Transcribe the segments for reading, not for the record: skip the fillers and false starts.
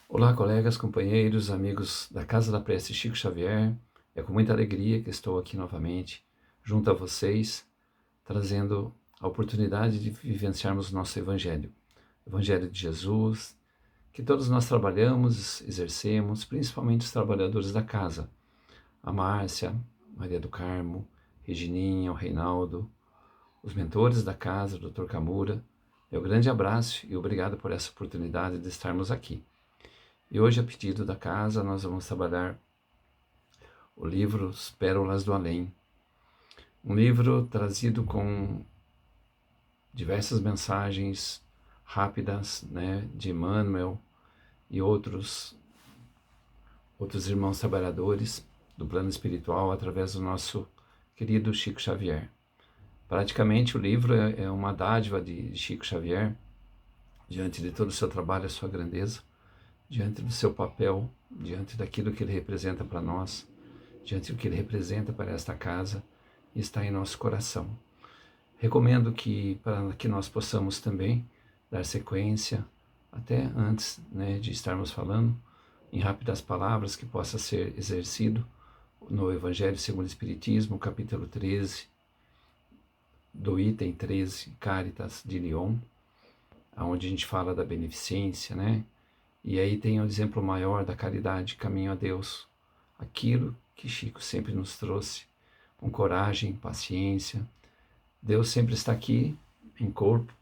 Olá, colegas, companheiros, amigos da Casa da Prece Chico Xavier. É com muita alegria que estou aqui novamente, junto a vocês, trazendo a oportunidade de vivenciarmos o nosso Evangelho. Evangelho de Jesus, que todos nós trabalhamos, exercemos, principalmente os trabalhadores da casa. A Márcia, Maria do Carmo, Regininha, o Reinaldo, os mentores da casa, o Dr. Camura. Meu grande abraço e obrigado por essa oportunidade de estarmos aqui. E hoje, a pedido da casa, nós vamos trabalhar o livro Pérolas do Além. Um livro trazido com diversas mensagens rápidas, de Emmanuel e outros irmãos trabalhadores do plano espiritual através do nosso querido Chico Xavier. Praticamente o livro é uma dádiva de Chico Xavier, diante de todo o seu trabalho, a sua grandeza, diante do seu papel, diante daquilo que ele representa para nós, diante do que ele representa para esta casa, está em nosso coração. Recomendo que, para que nós possamos também dar sequência, até antes de estarmos falando, em rápidas palavras, que possa ser exercido no Evangelho segundo o Espiritismo, capítulo 13, do item 13, Caritas de Lyon, onde a gente fala da beneficência, E aí tem o exemplo maior da caridade, caminho a Deus. Aquilo que Chico sempre nos trouxe, com coragem, paciência. Deus sempre está aqui, em corpo,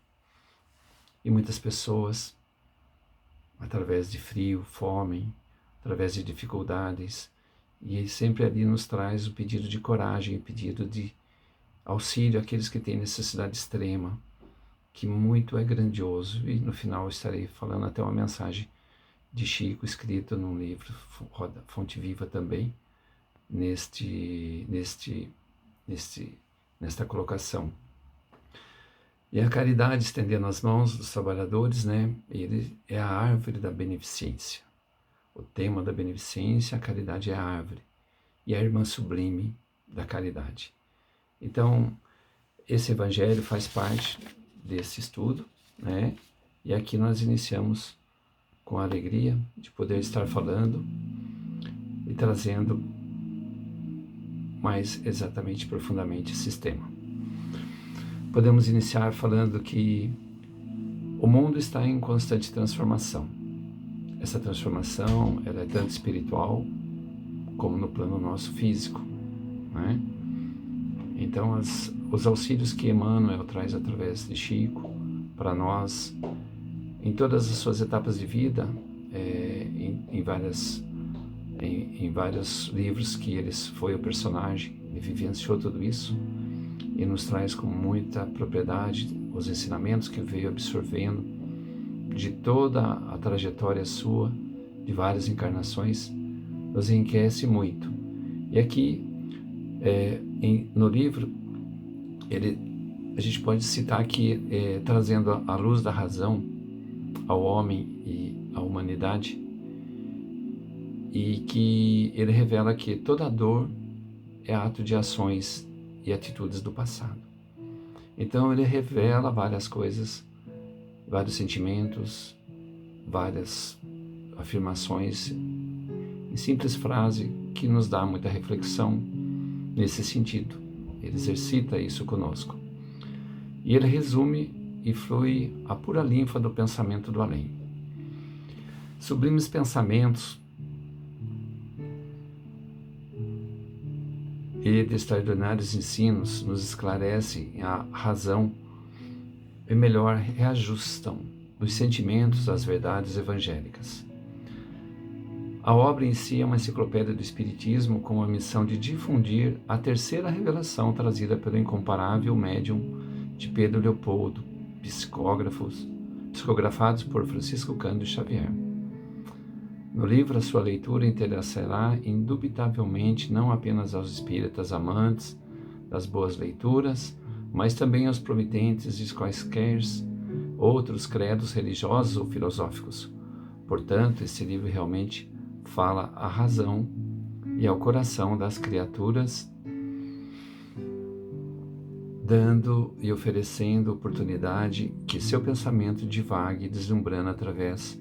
e muitas pessoas, através de frio, fome, através de dificuldades, e Ele sempre ali nos traz o pedido de coragem, o pedido de auxílio àqueles que têm necessidade extrema, que muito é grandioso. E no final estarei falando até uma mensagem de Chico, escrito num livro, Fonte Viva também, nesta colocação. E a caridade, estendendo as mãos dos trabalhadores, ele é a árvore da beneficência. O tema da beneficência, a caridade é a árvore, e a irmã sublime da caridade. Então, esse evangelho faz parte desse estudo, E aqui nós iniciamos com a alegria de poder estar falando e trazendo mais exatamente, profundamente esse tema. Podemos iniciar falando que o mundo está em constante transformação. Essa transformação, ela é tanto espiritual como no plano nosso físico, Então, os auxílios que Emmanuel traz através de Chico para nós, em todas as suas etapas de vida, em vários livros que ele foi o personagem, ele vivenciou tudo isso e nos traz com muita propriedade os ensinamentos que veio absorvendo de toda a trajetória sua, de várias encarnações, nos enriquece muito. E aqui, no livro, a gente pode citar que, trazendo a luz da razão ao homem e à humanidade, e que ele revela que toda dor é ato de ações e atitudes do passado. Então ele revela várias coisas, vários sentimentos, várias afirmações em simples frase que nos dá muita reflexão nesse sentido. Ele exercita isso conosco. E ele resume e flui a pura linfa do pensamento do além. Sublimes pensamentos e de extraordinários ensinos nos esclarecem a razão e melhor reajustam os sentimentos às verdades evangélicas. A obra em si é uma enciclopédia do Espiritismo com a missão de difundir a terceira revelação trazida pelo incomparável médium de Pedro Leopoldo, psicografados por Francisco Cândido Xavier. No livro, a sua leitura interessará indubitavelmente não apenas aos espíritas amantes das boas leituras, mas também aos providentes de quaisquer outros credos religiosos ou filosóficos. Portanto, esse livro realmente fala à razão e ao coração das criaturas, dando e oferecendo oportunidade que seu pensamento divague, deslumbrando através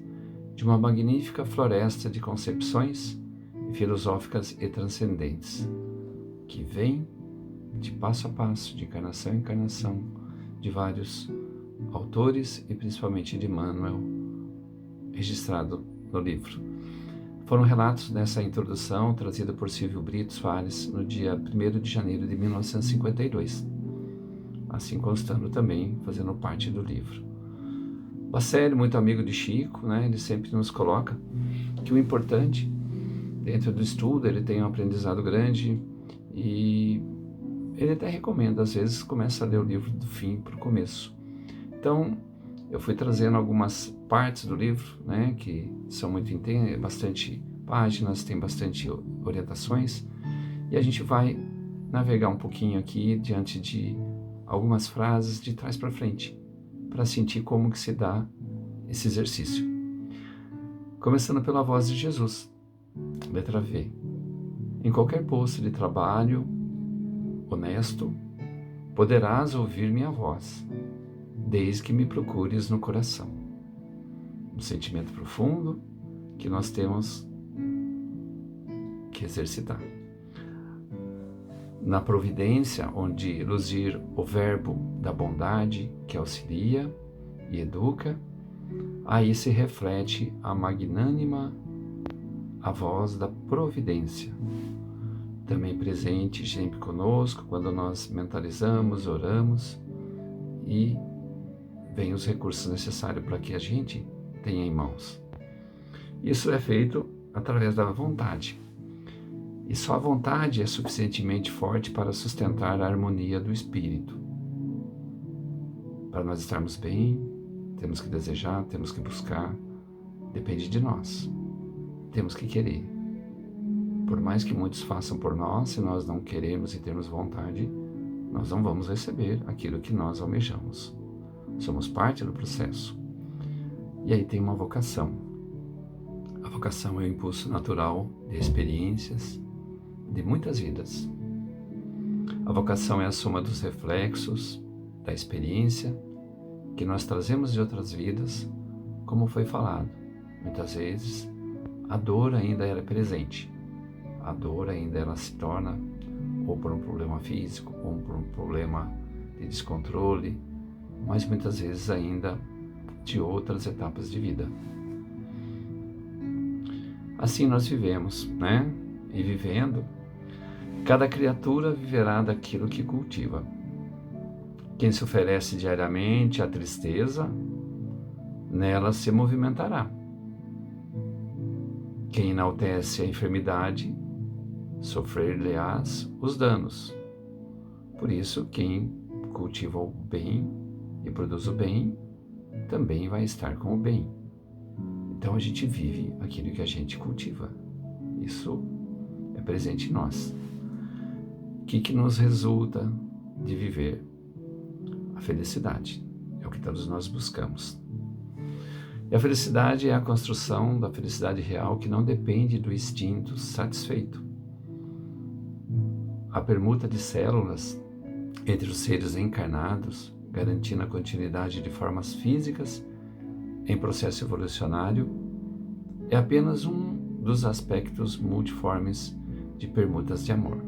de uma magnífica floresta de concepções filosóficas e transcendentes, que vem de passo a passo, de encarnação em encarnação, de vários autores e principalmente de Emmanuel, registrado no livro. Foram relatos dessa introdução trazida por Silvio Brito Soares no dia 1º de janeiro de 1952, assim constando também, fazendo parte do livro. Bacelli, muito amigo de Chico, ele sempre nos coloca que o importante, dentro do estudo, ele tem um aprendizado grande e ele até recomenda, às vezes, começa a ler o livro do fim para o começo. Então, eu fui trazendo algumas partes do livro, que são muito intensas, bastante páginas, tem bastante orientações, e a gente vai navegar um pouquinho aqui diante de algumas frases de trás para frente, para sentir como que se dá esse exercício. Começando pela voz de Jesus, letra V. Em qualquer posto de trabalho honesto, poderás ouvir minha voz, desde que me procures no coração. Um sentimento profundo que nós temos que exercitar. Na providência, onde luzir o verbo da bondade que auxilia e educa, aí se reflete a magnânima a voz da providência, também presente sempre conosco quando nós mentalizamos, oramos e vem os recursos necessários para que a gente tenha em mãos. Isso é feito através da vontade. E só a vontade é suficientemente forte para sustentar a harmonia do espírito. Para nós estarmos bem, temos que desejar, temos que buscar, depende de nós. Temos que querer. Por mais que muitos façam por nós, se nós não queremos e temos vontade, nós não vamos receber aquilo que nós almejamos. Somos parte do processo. E aí tem uma vocação. A vocação é o impulso natural de experiências de muitas vidas. A vocação é a soma dos reflexos da experiência que nós trazemos de outras vidas, como foi falado. Muitas vezes a dor ainda era presente. A dor ainda ela se torna ou por um problema físico, ou por um problema de descontrole, mas muitas vezes ainda de outras etapas de vida. Assim nós vivemos, E vivendo, cada criatura viverá daquilo que cultiva. Quem se oferece diariamente à tristeza, nela se movimentará. Quem enaltece a enfermidade, sofrer-lhe-ás os danos. Por isso, quem cultiva o bem e produz o bem, também vai estar com o bem. Então a gente vive aquilo que a gente cultiva. Isso é presente em nós. O que nos resulta de viver? A felicidade. É o que todos nós buscamos. E a felicidade é a construção da felicidade real que não depende do instinto satisfeito. A permuta de células entre os seres encarnados, garantindo a continuidade de formas físicas em processo evolucionário, é apenas um dos aspectos multiformes de permutas de amor.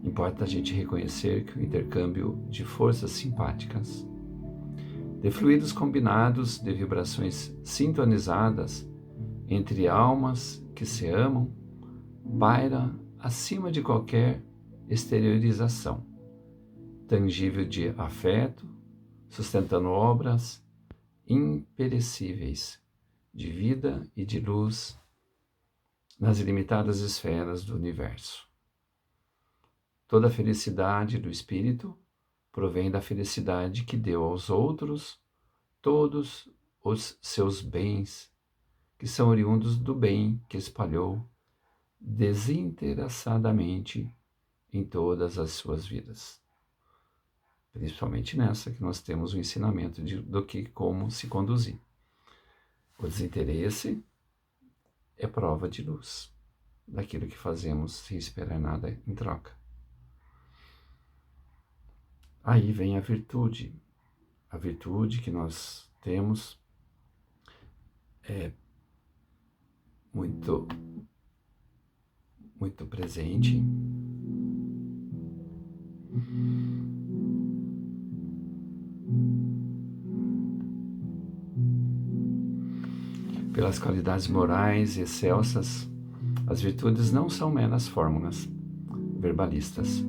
Importa a gente reconhecer que o intercâmbio de forças simpáticas, de fluidos combinados, de vibrações sintonizadas entre almas que se amam, paira acima de qualquer exteriorização tangível de afeto, sustentando obras imperecíveis de vida e de luz nas ilimitadas esferas do universo. Toda a felicidade do espírito provém da felicidade que deu aos outros todos os seus bens, que são oriundos do bem que espalhou desinteressadamente em todas as suas vidas. Principalmente nessa que nós temos o ensinamento do que como se conduzir. O desinteresse é prova de luz daquilo que fazemos sem esperar nada em troca. Aí vem a virtude que nós temos é muito, muito presente. Pelas qualidades morais excelsas, as virtudes não são meras fórmulas verbalistas.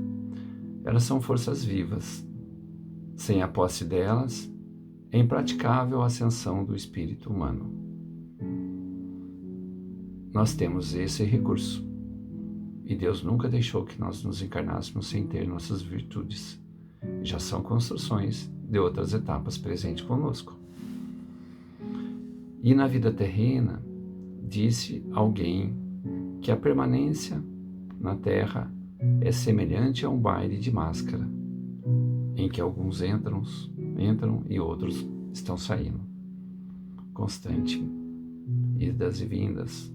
Elas são forças vivas. Sem a posse delas, é impraticável a ascensão do espírito humano. Nós temos esse recurso. E Deus nunca deixou que nós nos encarnássemos sem ter nossas virtudes. Já são construções de outras etapas presentes conosco. E na vida terrena, disse alguém que a permanência na Terra é semelhante a um baile de máscara, em que alguns entram e outros estão saindo. Constante, idas e vindas.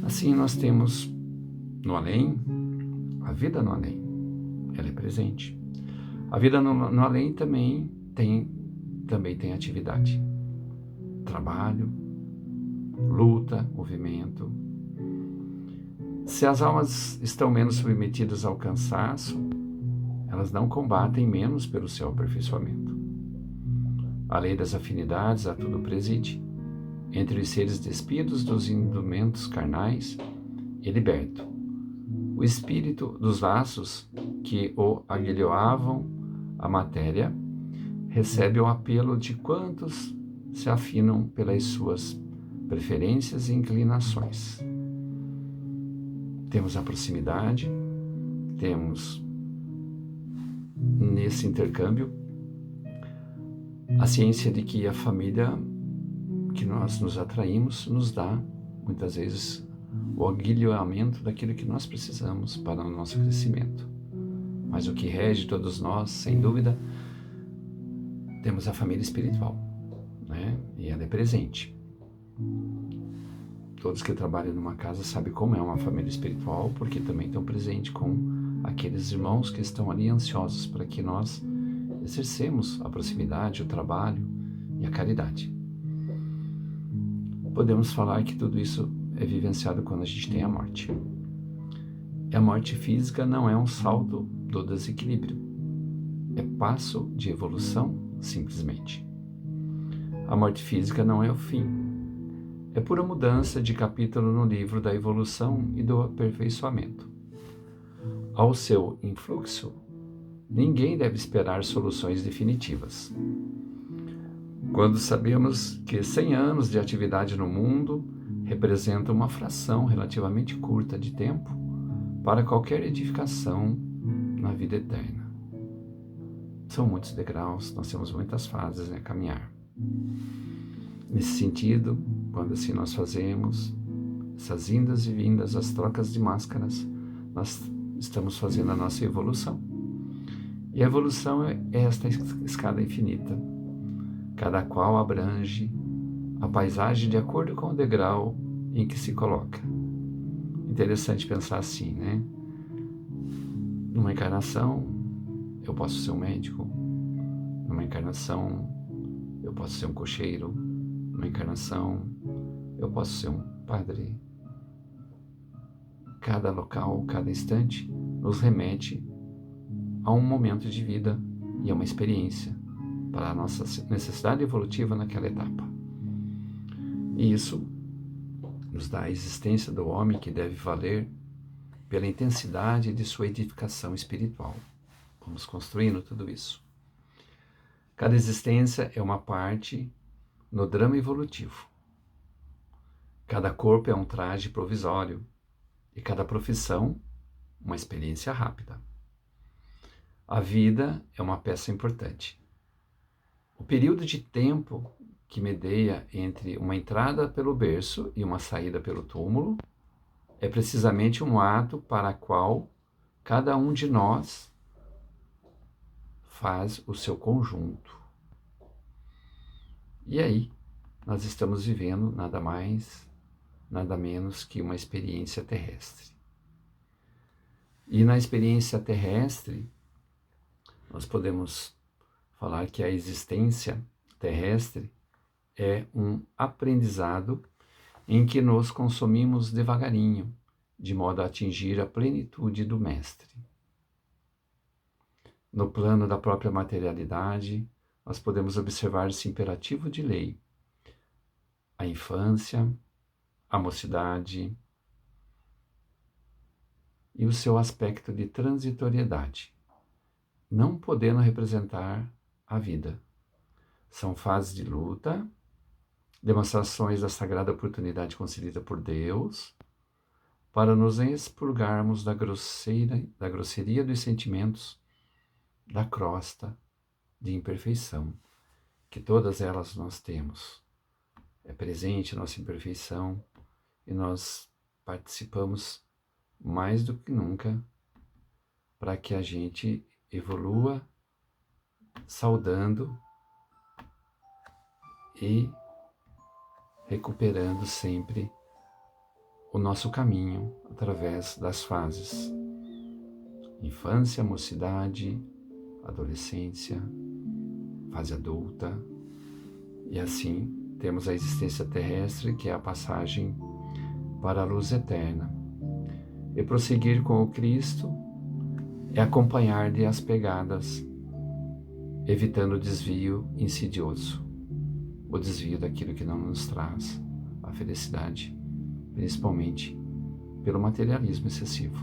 Assim nós temos no além, a vida no além, ela é presente. A vida no além também tem atividade, trabalho, luta, movimento. Se as almas estão menos submetidas ao cansaço, elas não combatem menos pelo seu aperfeiçoamento. A lei das afinidades a tudo preside. Entre os seres despidos dos indumentos carnais e liberto, o espírito dos laços que o aguilhoavam a matéria recebe o apelo de quantos se afinam pelas suas preferências e inclinações. Temos a proximidade, temos nesse intercâmbio a ciência de que a família que nós nos atraímos nos dá, muitas vezes, o aguilhoamento daquilo que nós precisamos para o nosso crescimento. Mas o que rege todos nós, sem dúvida, temos a família espiritual, né? E ela é presente. Todos que trabalham numa casa sabem como é uma família espiritual, porque também estão presentes com aqueles irmãos que estão ali ansiosos para que nós exercemos a proximidade, o trabalho e a caridade. Podemos falar que tudo isso é vivenciado quando a gente tem a morte. E a morte física não é um saldo do desequilíbrio, é passo de evolução, simplesmente. A morte física não é o fim, é pura mudança de capítulo no livro da evolução e do aperfeiçoamento. Ao seu influxo, ninguém deve esperar soluções definitivas. Quando sabemos que 100 anos de atividade no mundo representam uma fração relativamente curta de tempo para qualquer edificação na vida eterna. São muitos degraus, nós temos muitas fases a caminhar. Nesse sentido, quando assim nós fazemos essas indas e vindas, as trocas de máscaras, nós estamos fazendo a nossa evolução. E a evolução é esta escada infinita. Cada qual abrange a paisagem de acordo com o degrau em que se coloca. Interessante pensar assim, né? Numa encarnação, eu posso ser um médico. Numa encarnação, eu posso ser um cocheiro. Numa encarnação, eu posso ser um padre. Cada local, cada instante, nos remete a um momento de vida e a uma experiência para a nossa necessidade evolutiva naquela etapa. E isso nos dá a existência do homem que deve valer pela intensidade de sua edificação espiritual. Vamos construindo tudo isso. Cada existência é uma parte no drama evolutivo. Cada corpo é um traje provisório e cada profissão uma experiência rápida. A vida é uma peça importante. O período de tempo que medeia entre uma entrada pelo berço e uma saída pelo túmulo é precisamente um ato para o qual cada um de nós faz o seu conjunto. E aí, nós estamos vivendo nada mais, nada menos que uma experiência terrestre. E na experiência terrestre, nós podemos falar que a existência terrestre é um aprendizado em que nos consumimos devagarinho, de modo a atingir a plenitude do Mestre. No plano da própria materialidade, nós podemos observar esse imperativo de lei. A infância, a mocidade e o seu aspecto de transitoriedade, não podendo representar a vida. São fases de luta, demonstrações da sagrada oportunidade concedida por Deus, para nos expurgarmos da grosseria dos sentimentos, da crosta de imperfeição, que todas elas nós temos. É presente nossa imperfeição e nós participamos mais do que nunca para que a gente evolua saudando e recuperando sempre o nosso caminho através das fases: infância, mocidade, adolescência, fase adulta, e assim temos a existência terrestre, que é a passagem para a luz eterna. E prosseguir com o Cristo é acompanhar-lhe as pegadas, evitando o desvio insidioso, o desvio daquilo que não nos traz a felicidade, principalmente pelo materialismo excessivo,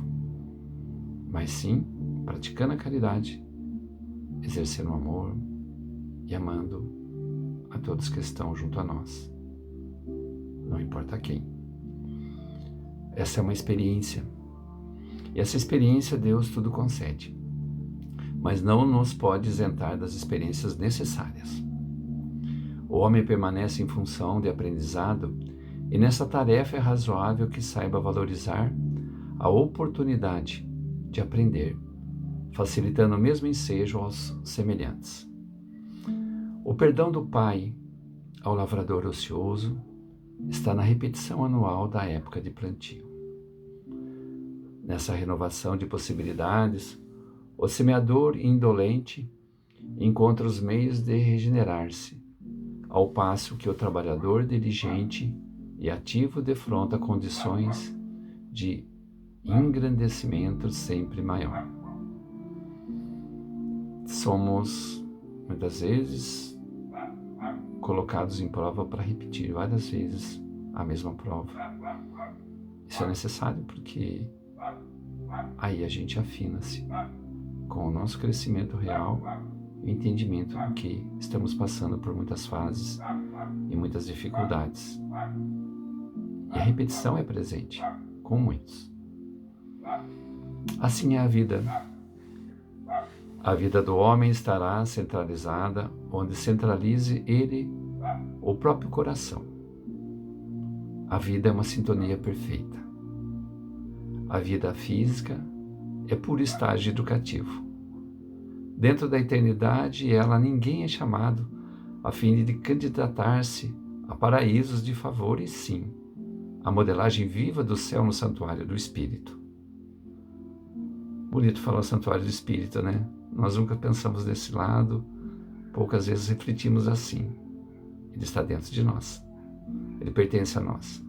mas sim praticando a caridade, exercendo o amor e amando a todos que estão junto a nós, não importa quem. Essa é uma experiência, e essa experiência Deus tudo concede, mas não nos pode isentar das experiências necessárias. O homem permanece em função de aprendizado, e nessa tarefa é razoável que saiba valorizar a oportunidade de aprender, facilitando o mesmo ensejo aos semelhantes. O perdão do Pai ao lavrador ocioso está na repetição anual da época de plantio. Nessa renovação de possibilidades, o semeador indolente encontra os meios de regenerar-se, ao passo que o trabalhador diligente e ativo defronta condições de engrandecimento sempre maior. Somos, muitas vezes, colocados em prova para repetir várias vezes a mesma prova. Isso é necessário porque aí a gente afina-se com o nosso crescimento real e entendimento do que estamos passando por muitas fases e muitas dificuldades. E a repetição é presente, com muitos. Assim é a vida. A vida do homem estará centralizada onde centralize ele o próprio coração. A vida é uma sintonia perfeita. A vida física é puro estágio educativo. Dentro da eternidade, ninguém é chamado a fim de candidatar-se a paraísos de favor, e sim a modelagem viva do céu no santuário do Espírito. Bonito falar santuário do Espírito, né? Nós nunca pensamos desse lado, poucas vezes refletimos assim. Ele está dentro de nós, ele pertence a nós.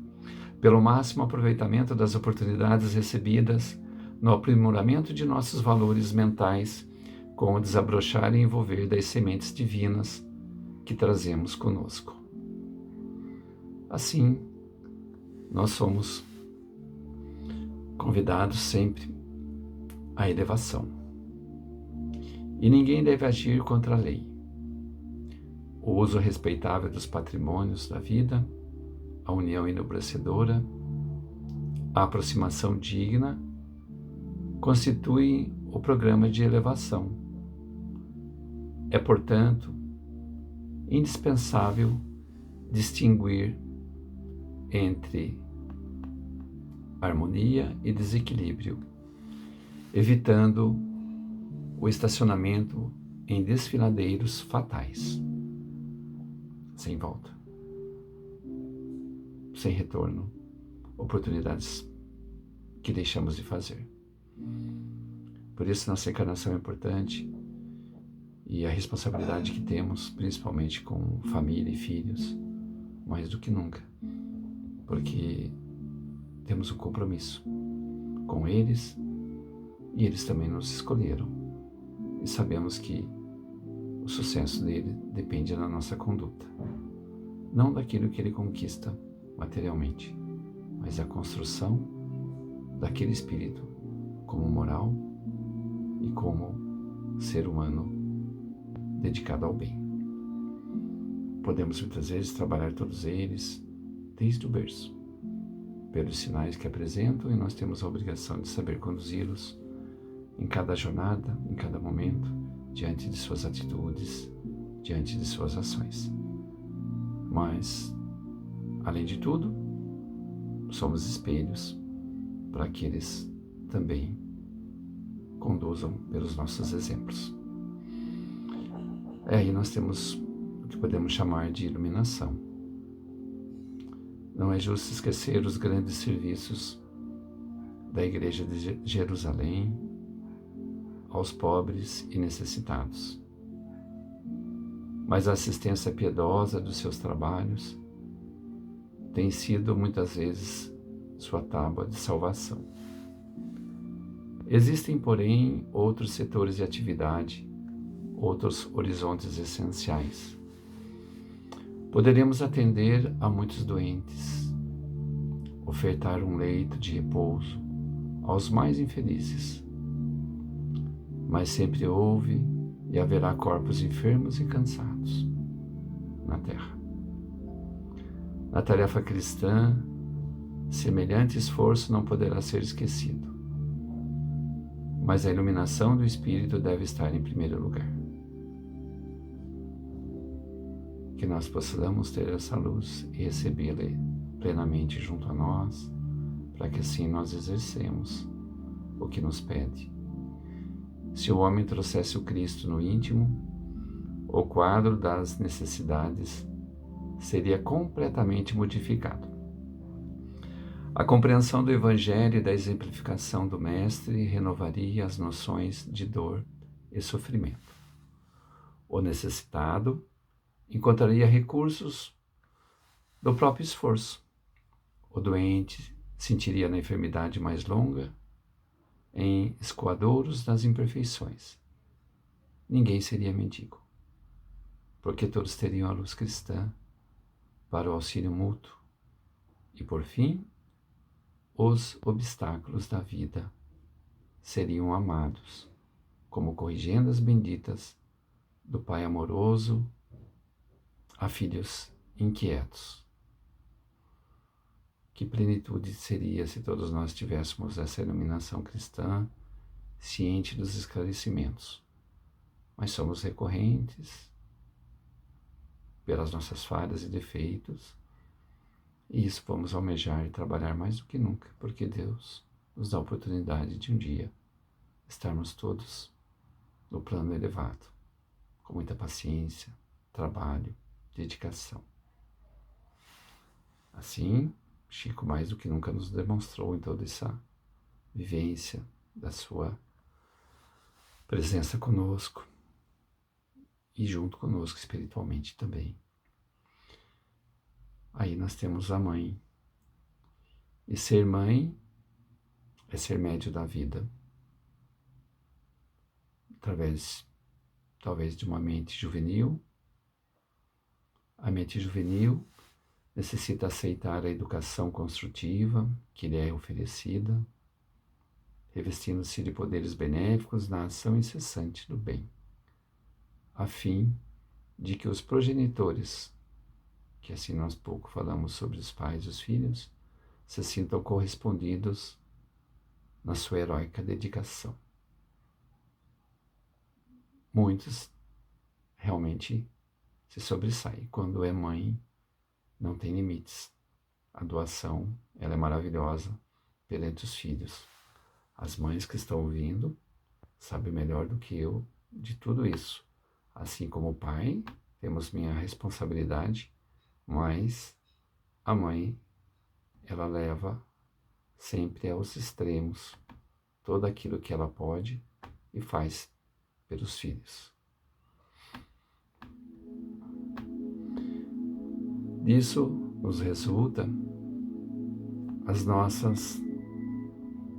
Pelo máximo aproveitamento das oportunidades recebidas no aprimoramento de nossos valores mentais, com o desabrochar e envolver das sementes divinas que trazemos conosco. Assim, nós somos convidados sempre à elevação. E ninguém deve agir contra a lei. O uso respeitável dos patrimônios da vida, a união enobrecedora, a aproximação digna, constituem o programa de elevação. É, portanto, indispensável distinguir entre harmonia e desequilíbrio, evitando o estacionamento em desfiladeiros fatais, sem volta, sem retorno, oportunidades que deixamos de fazer. Por isso, nossa encarnação é importante e a responsabilidade que temos, principalmente com família e filhos, mais do que nunca, porque temos um compromisso com eles e eles também nos escolheram. E sabemos que o sucesso dele depende da nossa conduta, não daquilo que ele conquista materialmente, mas da construção daquele espírito como moral e como ser humano dedicado ao bem. Podemos muitas vezes trabalhar todos eles desde o berço, pelos sinais que apresentam, e nós temos a obrigação de saber conduzi-los em cada jornada, em cada momento, diante de suas atitudes, diante de suas ações. Mas, além de tudo, somos espelhos para que eles também conduzam pelos nossos exemplos. Aí nós temos o que podemos chamar de iluminação. Não é justo esquecer os grandes serviços da Igreja de Jerusalém aos pobres e necessitados. Mas a assistência piedosa dos seus trabalhos tem sido muitas vezes sua tábua de salvação. Existem, porém, outros setores de atividade, outros horizontes essenciais. Poderemos atender a muitos doentes, ofertar um leito de repouso aos mais infelizes, mas sempre houve e haverá corpos enfermos e cansados na terra. Na tarefa cristã, semelhante esforço não poderá ser esquecido, mas a iluminação do Espírito deve estar em primeiro lugar. Que nós possamos ter essa luz e recebê-la plenamente junto a nós, para que assim nós exercemos o que nos pede. Se o homem trouxesse o Cristo no íntimo, o quadro das necessidades seria completamente modificado. A compreensão do Evangelho e da exemplificação do Mestre renovaria as noções de dor e sofrimento. O necessitado encontraria recursos do próprio esforço. O doente sentiria na enfermidade mais longa, em escoadouros das imperfeições. Ninguém seria mendigo, porque todos teriam a luz cristã para o auxílio mútuo. E, por fim, os obstáculos da vida seriam amados como corrigendas benditas do Pai amoroso a filhos inquietos. Que plenitude seria se todos nós tivéssemos essa iluminação cristã, ciente dos esclarecimentos. Mas somos recorrentes pelas nossas falhas e defeitos, e isso vamos almejar e trabalhar mais do que nunca, porque Deus nos dá a oportunidade de um dia estarmos todos no plano elevado, com muita paciência, trabalho, dedicação. Assim, Chico mais do que nunca nos demonstrou em toda essa vivência da sua presença conosco e junto conosco espiritualmente também. Aí nós temos a mãe. E ser mãe é ser médio da vida, através talvez de uma mente juvenil. A mente juvenil necessita aceitar a educação construtiva que lhe é oferecida, revestindo-se de poderes benéficos na ação incessante do bem, a fim de que os progenitores, que assim nós pouco falamos sobre os pais e os filhos, se sintam correspondidos na sua heróica dedicação. Muitos realmente se sobressaem. Quando é mãe, não tem limites. A doação, ela é maravilhosa perante os filhos. As mães que estão ouvindo sabem melhor do que eu de tudo isso. Assim como o pai, temos minha responsabilidade, mas a mãe, ela leva sempre aos extremos tudo aquilo que ela pode e faz pelos filhos. Disso nos resulta as nossas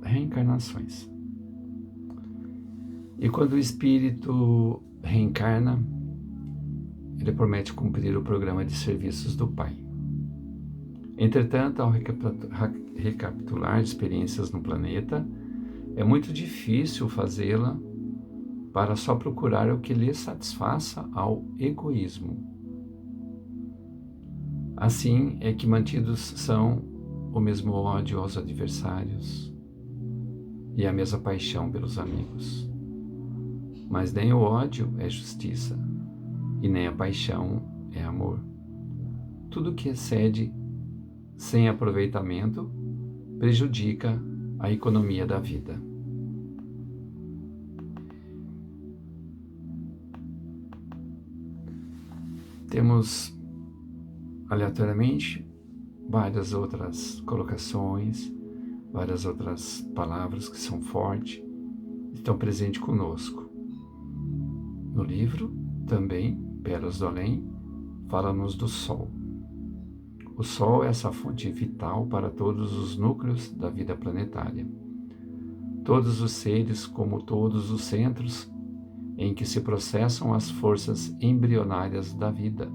reencarnações. E quando o espírito reencarna, ele promete cumprir o programa de serviços do Pai. Entretanto, ao recapitular experiências no planeta, é muito difícil fazê-la para só procurar o que lhe satisfaça ao egoísmo. Assim é que mantidos são o mesmo ódio aos adversários e a mesma paixão pelos amigos. Mas nem o ódio é justiça, e nem a paixão é amor. Tudo que excede sem aproveitamento prejudica a economia da vida. Temos, aleatoriamente, várias outras colocações, várias outras palavras que são fortes, estão presentes conosco. No livro, também, Pérolas do Além, fala-nos do Sol. O Sol é essa fonte vital para todos os núcleos da vida planetária. Todos os seres, como todos os centros em que se processam as forças embrionárias da vida,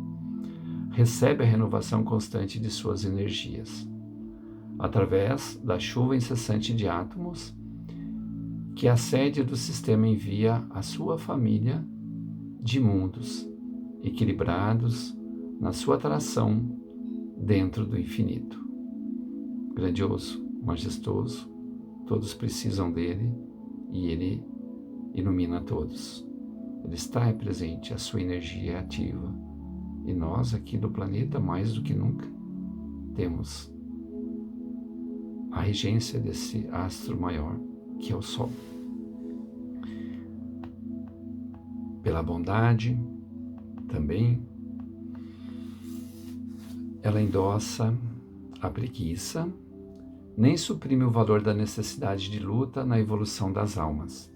recebe a renovação constante de suas energias, através da chuva incessante de átomos que a sede do sistema envia à sua família de mundos equilibrados na sua atração dentro do infinito. Grandioso, majestoso, todos precisam dele e ele ilumina todos. Ele está presente, a sua energia é ativa. E nós aqui do planeta, mais do que nunca, temos a regência desse astro maior, que é o Sol. Pela bondade, também, ela endossa a preguiça, nem suprime o valor da necessidade de luta na evolução das almas.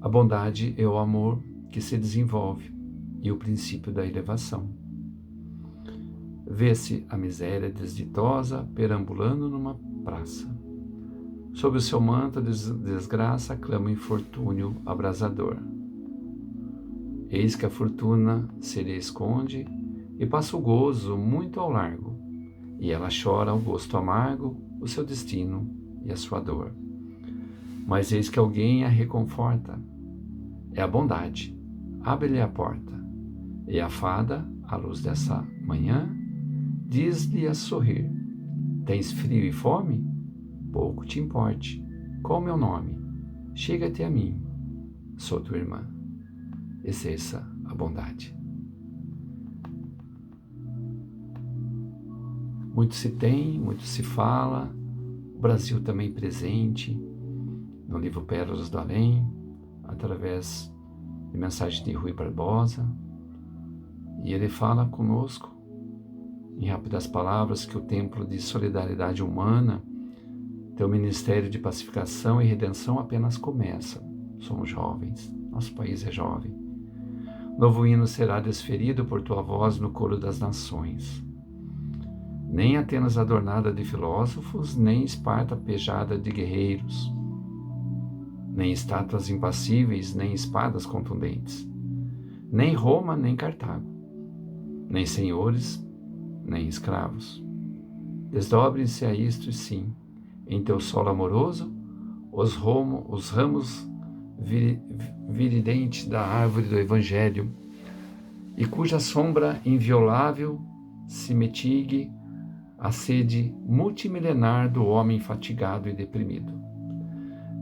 A bondade é o amor que se desenvolve e o princípio da elevação. Vê-se a miséria desditosa perambulando numa praça. Sob o seu manto de desgraça clama o infortúnio abrasador. Eis que a fortuna se lhe esconde e passa o gozo muito ao largo, e ela chora o gosto amargo, o seu destino e a sua dor. Mas eis que alguém a reconforta. É a bondade. Abre-lhe a porta. E a fada, à luz dessa manhã, diz-lhe a sorrir: tens frio e fome? Pouco te importe. Qual o meu nome? Chega-te a mim. Sou tua irmã. Exerça a bondade. Muito se tem, muito se fala, o Brasil também presente no livro Pérolas do Além, através de mensagem de Rui Barbosa, e ele fala conosco, em rápidas palavras, que o Templo de Solidariedade Humana, teu ministério de pacificação e redenção apenas começa. Somos jovens, nosso país é jovem. Novo hino será desferido por tua voz no coro das nações. Nem Atenas adornada de filósofos, nem Esparta pejada de guerreiros, nem estátuas impassíveis, nem espadas contundentes, nem Roma, nem Cartago, nem senhores, nem escravos. Desdobrem-se a isto, e sim, em teu solo amoroso, os ramos viridentes da árvore do Evangelho, e cuja sombra inviolável se mitigue a sede multimilenar do homem fatigado e deprimido.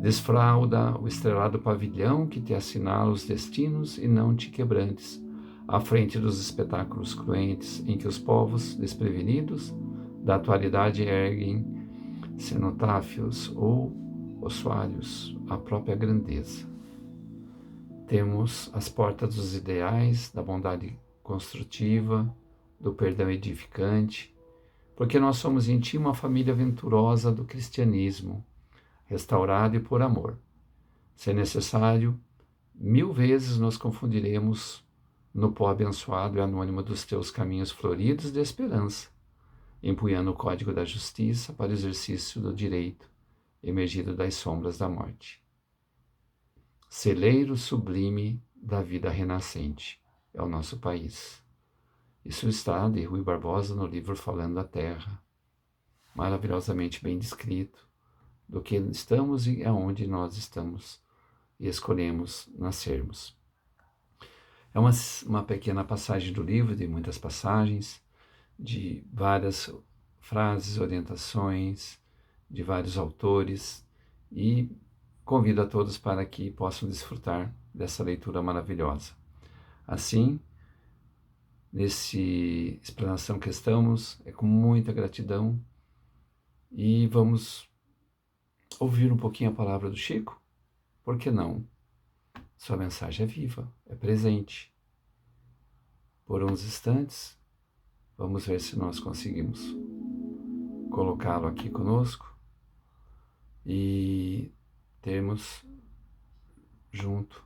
Desfralda o estrelado pavilhão que te assinala os destinos e não te quebrantes, à frente dos espetáculos cruentes em que os povos desprevenidos da atualidade erguem cenotáfios ou ossuários à própria grandeza. Temos as portas dos ideais, da bondade construtiva, do perdão edificante, porque nós somos em ti uma família venturosa do cristianismo, restaurada e por amor. Se necessário, 1000 vezes nos confundiremos no pó abençoado e anônimo dos teus caminhos floridos de esperança, empunhando o código da justiça para o exercício do direito, emergido das sombras da morte. Celeiro sublime da vida renascente é o nosso país. Isso está de Rui Barbosa no livro Falando da Terra, maravilhosamente bem descrito do que estamos e aonde nós estamos e escolhemos nascermos. É uma pequena passagem do livro, de muitas passagens, de várias frases, orientações, de vários autores, e convido a todos para que possam desfrutar dessa leitura maravilhosa. Assim, nessa explanação que estamos, é com muita gratidão, e vamos ouvir um pouquinho a palavra do Chico? Por que não? Sua mensagem é viva, é presente. Por uns instantes, vamos ver se nós conseguimos colocá-lo aqui conosco e termos junto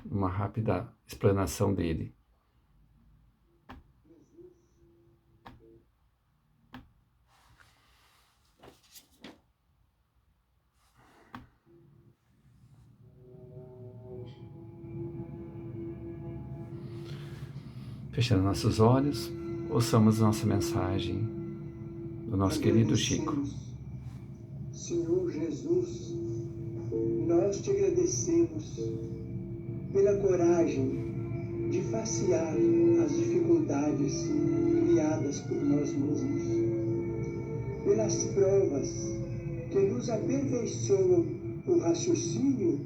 uma rápida explanação dele. Fechando nossos olhos, ouçamos nossa mensagem do nosso querido Chico. Senhor Jesus, nós te agradecemos pela coragem de facear as dificuldades criadas por nós mesmos, pelas provas que nos aperfeiçoam o raciocínio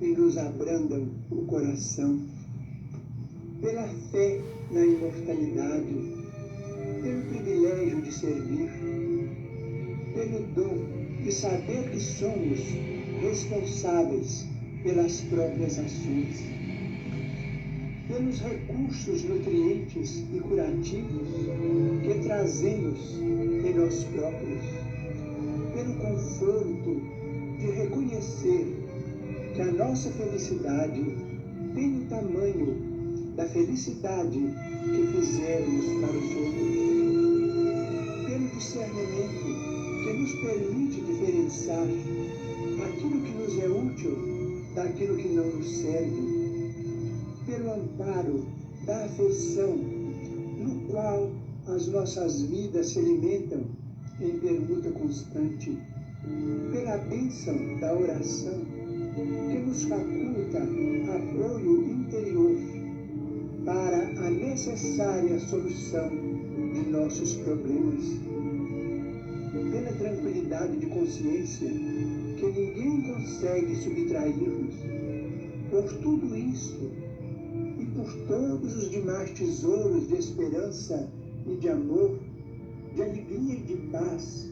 e nos abrandam o coração, pela fé na imortalidade, pelo privilégio de servir, pelo dom de saber que somos responsáveis pelas próprias ações, pelos recursos nutrientes e curativos que trazemos em nós próprios, pelo conforto de reconhecer que a nossa felicidade tem o tamanho da felicidade que fizermos para os outros, pelo discernimento que nos permite diferenciar aquilo que nos é útil daquilo que não nos serve, pelo amparo da afeição, no qual as nossas vidas se alimentam em permuta constante, pela bênção da oração, que nos faculta apoio interior para a necessária solução de nossos problemas, pela tranquilidade de consciência que ninguém consegue subtrair-nos. Por tudo isso e por todos os demais tesouros de esperança e de amor, de alegria e de paz,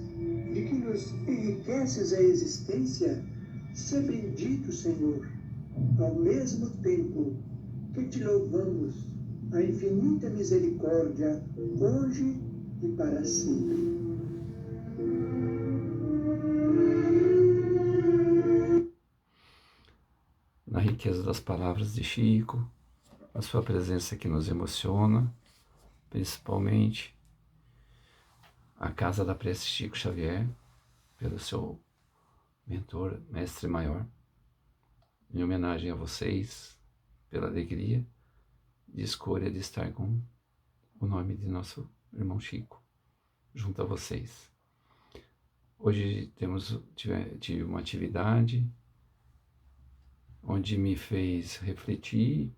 de que nos enriqueces a existência, se bendito, Senhor, ao mesmo tempo que te louvamos a infinita misericórdia, hoje e para sempre. Na riqueza das palavras de Chico, a sua presença que nos emociona, principalmente a Casa da Prece Chico Xavier, pelo seu mentor, mestre maior, em homenagem a vocês, pela alegria de escolha de estar com o nome de nosso irmão Chico, junto a vocês. Hoje tive uma atividade onde me fez refletir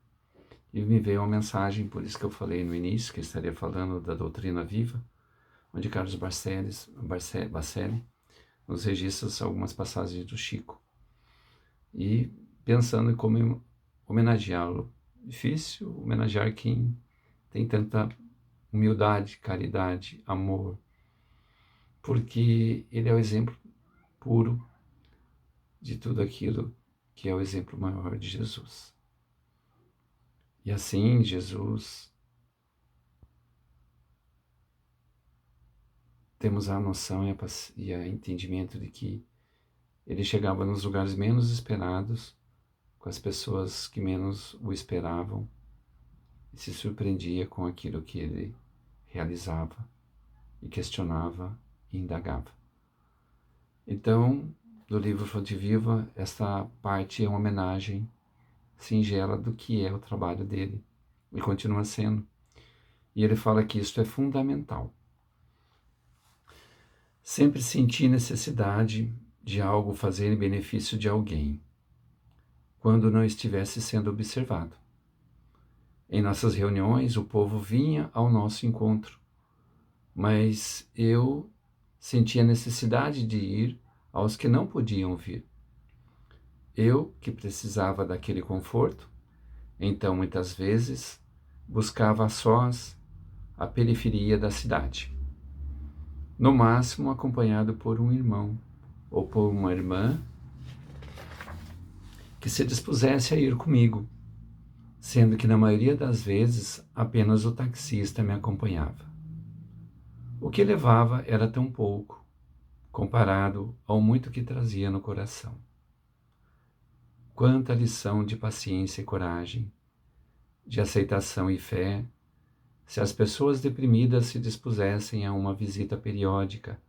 e me veio uma mensagem, por isso que eu falei no início, que eu estaria falando da doutrina viva, onde Carlos Bacelli nos registra algumas passagens do Chico. E pensando em como homenageá-lo. Difícil homenagear quem tem tanta humildade, caridade, amor, porque ele é o exemplo puro de tudo aquilo que é o exemplo maior de Jesus. E assim, Jesus, temos a noção e o entendimento de que Ele chegava nos lugares menos esperados, com as pessoas que menos o esperavam, e se surpreendia com aquilo que ele realizava, e questionava e indagava. Então, do livro Fonte Viva, esta parte é uma homenagem singela do que é o trabalho dele, e continua sendo. E ele fala que isso é fundamental. Sempre senti necessidade de algo fazer em benefício de alguém, quando não estivesse sendo observado. Em nossas reuniões, o povo vinha ao nosso encontro, mas eu sentia necessidade de ir aos que não podiam vir. Eu, que precisava daquele conforto, então muitas vezes buscava a sós a periferia da cidade, no máximo acompanhado por um irmão ou por uma irmã que se dispusesse a ir comigo, sendo que na maioria das vezes apenas o taxista me acompanhava. O que levava era tão pouco, comparado ao muito que trazia no coração. Quanta lição de paciência e coragem, de aceitação e fé, se as pessoas deprimidas se dispusessem a uma visita periódica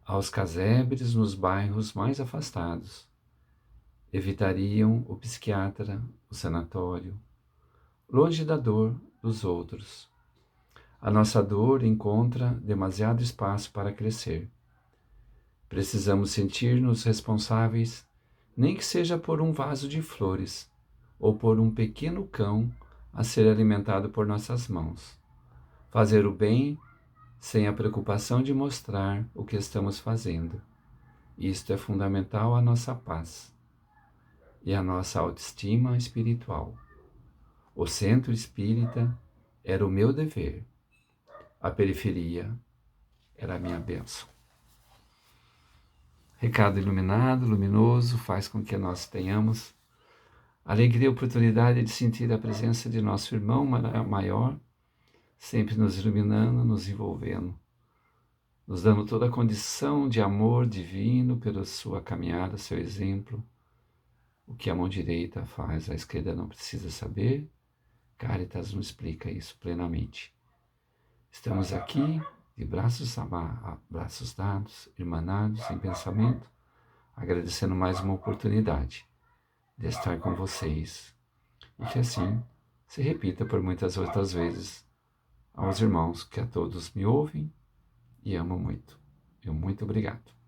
aos casebres nos bairros mais afastados. Evitariam o psiquiatra, o sanatório, longe da dor dos outros. A nossa dor encontra demasiado espaço para crescer. Precisamos sentir-nos responsáveis, nem que seja por um vaso de flores ou por um pequeno cão a ser alimentado por nossas mãos. Fazer o bem sem a preocupação de mostrar o que estamos fazendo. Isto é fundamental à nossa paz e à nossa autoestima espiritual. O centro espírita era o meu dever. A periferia era a minha bênção. Recado iluminado, luminoso, faz com que nós tenhamos alegria e oportunidade de sentir a presença de nosso irmão maior, sempre nos iluminando, nos envolvendo, nos dando toda a condição de amor divino pela sua caminhada, seu exemplo. O que a mão direita faz, a esquerda não precisa saber. Caritas nos explica isso plenamente. Estamos aqui de braços dados, irmanados em pensamento, agradecendo mais uma oportunidade de estar com vocês. E que assim se repita por muitas outras vezes aos irmãos que a todos me ouvem e amam muito. Muito obrigado.